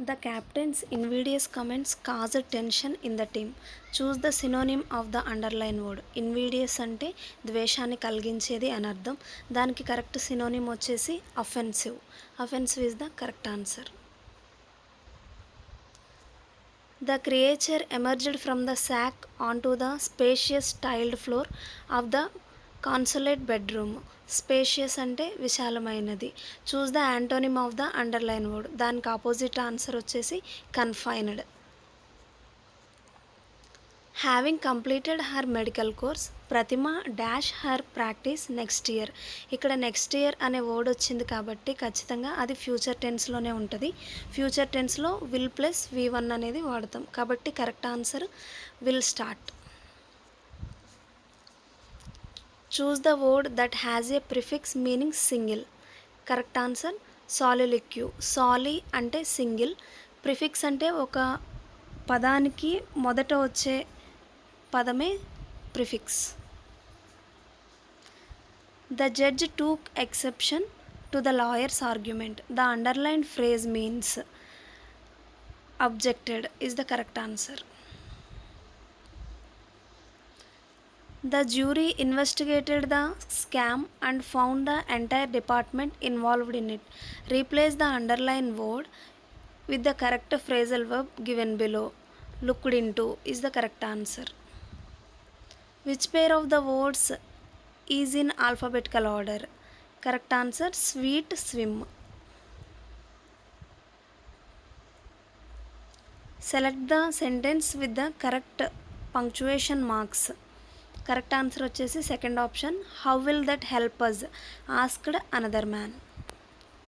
The captain's invidious comments caused tension in the team. Choose the synonym of the underlined word. Invidious అంటే ద్వేషాన్ని కలిగించేది అని అర్థం. దానికి కరెక్ట్ సినోనిమ్ వచ్చేసి offensive. Offensive is the correct answer. The creature emerged from the sack onto the spacious tiled floor of the consulate bedroom. Spacious అంటే విశాలమైనది. Choose the antonym of the underline word. దానికి opposite answer వచ్చేసి confined. Having completed her medical course Pratima dash her practice next year. ఇక్కడ next year అనే word వచ్చింది కాబట్టి ఖచ్చితంగా అది ఫ్యూచర్ టెన్స్లోనే ఉంటుంది. ఫ్యూచర్ టెన్స్లో విల్ ప్లస్ V1 అనేది వాడతాం కాబట్టి correct answer will start. Choose the word that has a prefix meaning single. Correct answer soliloquy. Soli అంటే సింగిల్, ప్రిఫిక్స్ అంటే ఒక పదానికి మొదట వచ్చే పదమే prefix. The judge took exception to the lawyer's argument. The underlined phrase means objected is the correct answer. The jury investigated the scam and found the entire department involved in it. Replace the underlined word with the correct phrasal verb given below. Looked into is the correct answer. Which pair of the words is in alphabetical order? Correct answer sweet, swim. Select the sentence with the correct punctuation marks. Correct answer వచ్చేసి second option. How will that help us asked another man.